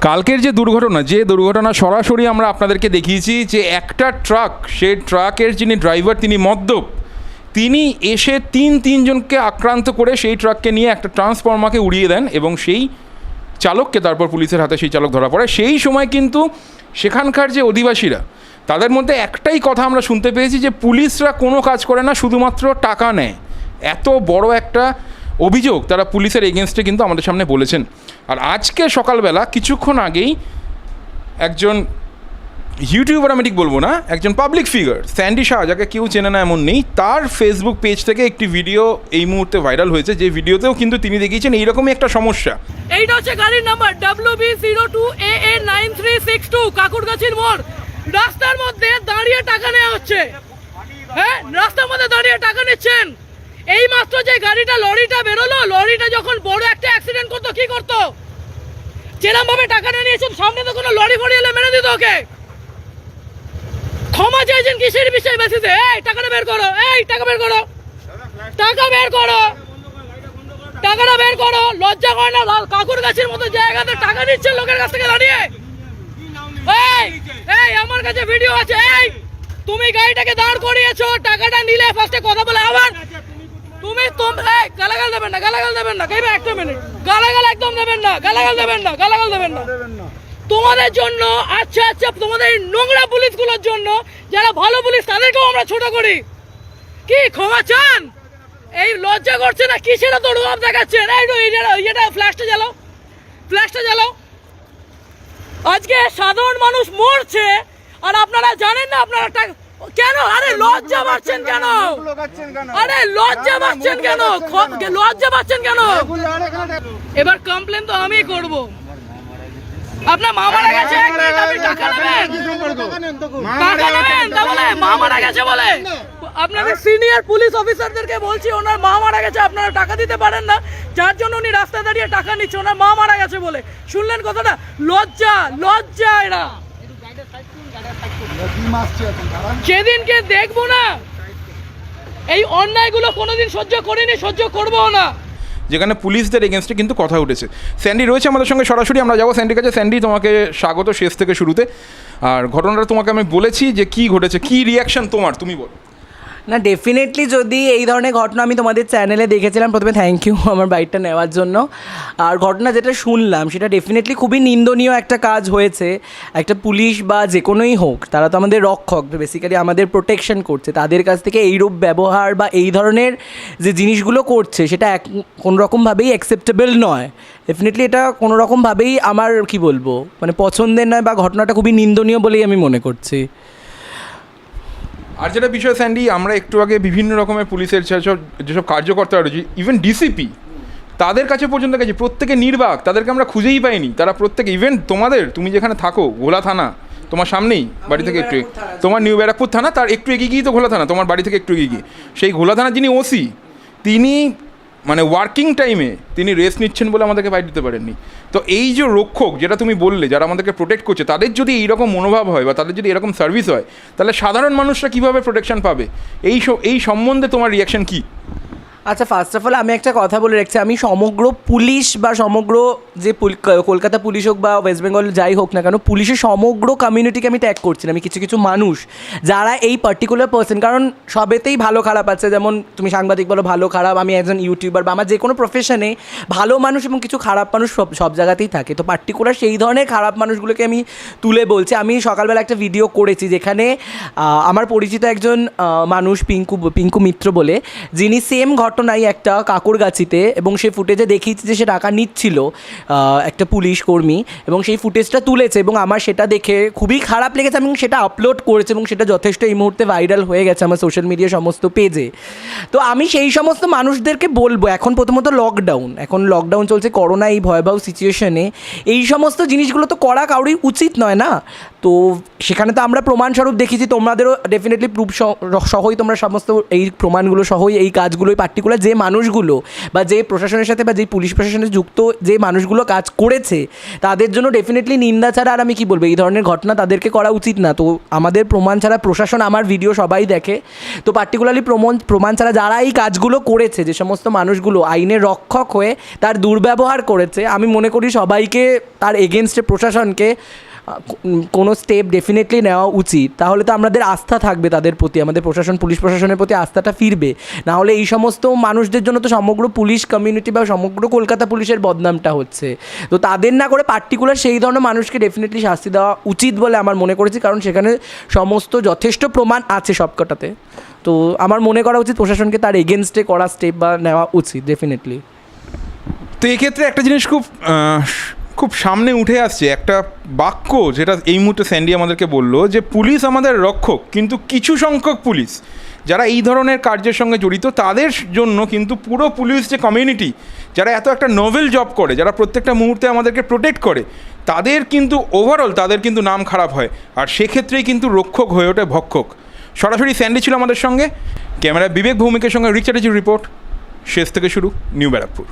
কালকের যে দুর্ঘটনা সরাসরি আমরা আপনাদেরকে দেখিয়েছি যে একটা ট্রাক, সেই ট্রাকের যিনি ড্রাইভার তিনি মদ্যপ, তিনি এসে তিনজনকে আক্রান্ত করে সেই ট্রাককে নিয়ে একটা ট্রান্সফর্মারকে উড়িয়ে দেন এবং সেই চালককে তারপর পুলিশের হাতে সেই চালক ধরা পড়ে। সেই সময় কিন্তু সেখানকার যে অধিবাসীরা, তাদের মধ্যে একটাই কথা আমরা শুনতে পেয়েছি যে পুলিশরা কোনো কাজ করে না, শুধুমাত্র টাকা নেয়। এত বড় একটা অভিযোগ তারা পুলিশের এগেনস্টে কিন্তু আমাদের সামনে বলেছেন। আর আজকে সকালবেলা কিছুক্ষণ আগেই একজন ইউটিউবার, আমি ঠিক বলবো না, একজন পাবলিক ফিগার স্যান্ডি শাহ, যাকে কেউ চেনে না এমন নেই, তার ফেসবুক পেজ থেকে একটি ভিডিও এই মুহূর্তে ভাইরাল হয়েছে, যে ভিডিওতেও কিন্তু তিনি দেখিয়েছেন এইরকমই একটা সমস্যা। এইটা হচ্ছে গাড়ির নাম্বার WB02AA9362 কাকুরগাছির মোড়। রাস্তার মধ্যে দাঁড়িয়ে টাকা নেওয়া হচ্ছে। হ্যাঁ, রাস্তার মধ্যে দাঁড়িয়ে টাকা নিচ্ছেন। এই মাত্র যে গাড়িটা, লরিটা বেরোলো, লরিটা যখন বড় একটা অ্যাক্সিডেন্ট করতো কি করতো? যেরকম ভাবে টাকাটা নিয়েছেন, সামনে তো কোনো লরি ফরি এলে মেরে দিত ওকে। ক্ষমা চাইছেন কিসের বিষয় বেসিসে? এই টাকাটা বের করো, এই টাকা বের করো, টাকা বের করো, টাকাটা বের করো। লজ্জা করে না? কাকুরগাছির মতো জায়গাতে টাকা নিচ্ছেন লোকের কাছ থেকে দাঁড়িয়ে। এই এই আমার কাছে ভিডিও আছে। এই তুমি গাড়িটাকে দাঁড় করিয়েছো, টাকাটা নিলে ফার্স্টে কথা বলে আবার তুমি গালাগাল দেবেন না, গালাগাল দেবেন না, কইবে একটা মিনিট, গালাগাল একদম দেবেন না, গালাগাল দেবেন না, গালাগাল দেবেন না। তোমাদের জন্য, আচ্ছা তোমাদের এই নোংরা পুলিশগুলোর জন্য, যারা ভালো পুলিশ তাদেরকেও আমরা ছোট করি। কি ক্ষমা চান? এই লজ্জা করছে না? কিসের তো রোয়াব দেখাচ্ছেন? এইটা ফ্ল্যাশটা জ্বালাও, ফ্ল্যাশটা জ্বালাও। আজকে সাধারণ মানুষ মরছে আর আপনারা জানেন না? আপনারা কেন? আরে লজ্জা পাচ্ছেন কেন? আরে লজ্জা পাচ্ছেন কেন? লজ্জা পাচ্ছেন কেন? এবার কমপ্লেন তো আমি করব। আপনার মা মারা গেছে, আপনি টাকা নেবেন, টাকা নেবেন, তাহলে মা মারা গেছে বলে আপনাদের সিনিয়র পুলিশ অফিসারদেরকে বলছি, ওনার মা মারা গেছে, আপনারা টাকা দিতে পারেন না, যার জন্য উনি রাস্তায় দাঁড়িয়ে টাকা নিচ্ছে, ওনার মা মারা গেছে বলে। শুনলেন কথাটা? লজ্জা, লজ্জা। এরা যেদিনকে দেখবো না এই অন্যায়গুলো কোনোদিন সহ্য করিনি, সহ্য করবো না। যেখানে পুলিশদের এগেনস্টে কিন্তু কথা উঠেছে। স্যান্ডি রয়েছে আমাদের সঙ্গে সরাসরি, আমরা যাবো স্যান্ডির কাছে। স্যান্ডি, তোমাকে স্বাগত শেষ থেকে শুরুতে। আর ঘটনাটা তোমাকে আমি বলেছি যে কি ঘটেছে, কি রিয়াকশন তোমার, তুমি বলো। না, ডেফিনেটলি যদি এই ধরনের ঘটনা আমি তোমাদের চ্যানেলে দেখেছিলাম, প্রথমে থ্যাংক ইউ আমার বাইকটা নেওয়ার জন্য। আর ঘটনা যেটা শুনলাম সেটা ডেফিনেটলি খুবই নিন্দনীয় একটা কাজ হয়েছে। একটা পুলিশ বা যে কোনোই হোক, তারা তো আমাদের রক্ষক, বেসিক্যালি আমাদের প্রোটেকশন করছে, তাদের কাছ থেকে এইরূপ ব্যবহার বা এই ধরনের যে জিনিসগুলো করছে সেটা কোনোরকমভাবেই অ্যাকসেপ্টেবল নয়। ডেফিনেটলি এটা কোনোরকমভাবেই আমার কি বলবো, মানে পছন্দের নয়, বা ঘটনাটা খুবই নিন্দনীয় বলেই আমি মনে করছি। আর যেটা বিষয় স্যান্ডি, আমরা একটু আগে বিভিন্ন রকমের পুলিশের যেসব কার্যকর্তারা রয়েছে, ইভেন ডিসিপি, তাদের কাছে পর্যন্ত গেছে, প্রত্যেকে নির্বাক, তাদেরকে আমরা খুঁজেই পাইনি। তারা প্রত্যেকে, ইভেন তুমি যেখানে থাকো ঘোলা থানা, তোমার সামনেই বাড়ি থেকে একটু, তোমার নিউ ব্যারাকপুর থানা, তার একটু এগিয়ে গিয়ে তো ঘোলা থানা, তোমার বাড়ি থেকে একটু এগিয়ে গিয়ে সেই ঘোলা থানার যিনি ওসি, তিনি মানে ওয়ার্কিং টাইমে তিনি রেস্ট নিচ্ছেন বলে আমাদেরকে বাইরে দিতে পারেননি। তো এই যে রক্ষক, যেটা তুমি বললে, যারা আমাদেরকে প্রোটেক্ট করছে, তাদের যদি এইরকম মনোভাব হয় বা তাদের যদি এরকম সার্ভিস হয়, তাহলে সাধারণ মানুষরা কীভাবে প্রোটেকশন পাবে? এই সম্বন্ধে তোমার রিয়াকশন কী? আচ্ছা, ফার্স্ট অফ অল আমি একটা কথা বলে রাখছি, আমি সমগ্র পুলিশ বা সমগ্র যে কলকাতা পুলিশ হোক বা ওয়েস্ট বেঙ্গল যাই হোক না কেন, পুলিশের সমগ্র কমিউনিটিকে আমি ট্যাগ করছি না। আমি কিছু কিছু মানুষ যারা এই পার্টিকুলার পার্সন, কারণ সবেতেই ভালো খারাপ আছে, যেমন তুমি সাংবাদিক বলো ভালো খারাপ, আমি একজন ইউটিউবার বা আমার যে কোনো প্রফেশনে ভালো মানুষ এবং কিছু খারাপ মানুষ সব জায়গাতেই থাকে। তো পার্টিকুলার সেই ধরনের খারাপ মানুষগুলোকে আমি তুলে বলছি। আমি সকালবেলা একটা ভিডিও করেছি যেখানে আমার পরিচিত একজন মানুষ পিঙ্কু মিত্র বলে, যিনি সেম ঘটনাই একটা কাকুরগাছিতে, এবং সেই ফুটেজে দেখিয়েছি যে সে টাকা নিচ্ছিল একটা পুলিশ কর্মী, এবং সেই ফুটেজটা তুলেছে এবং আমার সেটা দেখে খুবই খারাপ লেগেছে এবং সেটা আপলোড করেছে এবং সেটা যথেষ্ট এই মুহূর্তে ভাইরাল হয়ে গেছে আমার সোশ্যাল মিডিয়া সমস্ত পেজে। তো আমি সেই সমস্ত মানুষদেরকে বলবো, এখন প্রথমত লকডাউন চলছে, করোনা এই ভয়াবহ সিচুয়েশনে এই সমস্ত জিনিসগুলো তো করা কারোরই উচিত নয় না। তো সেখানে তো আমরা প্রমাণস্বরূপ দেখেছি, তোমাদেরও ডেফিনেটলি প্রুফ সহই তোমরা সমস্ত এই প্রমাণগুলো সহই এই কাজগুলোই পার্টিকুলার যে মানুষগুলো বা যে প্রশাসনের সাথে বা যে পুলিশ প্রশাসনের যুক্ত যে মানুষগুলো কাজ করেছে তাদের জন্য ডেফিনেটলি নিন্দা ছাড়া আর আমি কী বলবো, এই ধরনের ঘটনা তাদেরকে করা উচিত না। তো আমাদের প্রমাণ ছাড়া প্রশাসন আমার ভিডিও সবাই দেখে, তো পার্টিকুলারলি প্রমাণ ছাড়া যারা এই কাজগুলো করেছে, যে সমস্ত মানুষগুলো আইনের রক্ষক হয়ে তার দুর্ব্যবহার করেছে, আমি মনে করি সবাইকে তার এগেনস্টে প্রশাসনকে কোনো স্টেপ ডেফিনেটলি নেওয়া উচিত। তাহলে তো আমাদের আস্থা থাকবে তাদের প্রতি, আমাদের প্রশাসন পুলিশ প্রশাসনের প্রতি আস্থাটা ফিরবে। না হলে এই সমস্ত মানুষদের জন্য তো সমগ্র পুলিশ কমিউনিটি বা সমগ্র কলকাতা পুলিশের বদনামটা হচ্ছে। তো তাদের না করে পার্টিকুলার সেই ধরনের মানুষকে ডেফিনেটলি শাস্তি দেওয়া উচিত বলে আমার মনে করেছি, কারণ সেখানে সমস্ত যথেষ্ট প্রমাণ আছে সবকটাতে। তো আমার মনে করা উচিত প্রশাসনকে তার এগেনস্টে করা স্টেপ বা নেওয়া উচিত ডেফিনেটলি। তো এক্ষেত্রে একটা জিনিস খুব সামনে উঠে আসছে, একটা বাক্য যেটা এই মুহূর্তে স্যান্ডি আমাদেরকে বললো যে পুলিশ আমাদের রক্ষক, কিন্তু কিছু সংখ্যক পুলিশ যারা এই ধরনের কার্যের সঙ্গে জড়িত তাদের জন্য কিন্তু পুরো পুলিশ যে কমিউনিটি যারা এত একটা নোভেল জব করে, যারা প্রত্যেকটা মুহূর্তে আমাদেরকে প্রোটেক্ট করে, তাদের কিন্তু ওভারঅল তাদের কিন্তু নাম খারাপ হয়, আর সেক্ষেত্রেই কিন্তু রক্ষক হয়ে ওঠে ভক্ষক। সরাসরি স্যান্ডি ছিল আমাদের সঙ্গে, ক্যামেরায় বিবেক ভৌমিকের সঙ্গে রিক চ্যাটার্জির রিপোর্ট, শেষ থেকে শুরু, নিউ ব্যারাকপুর।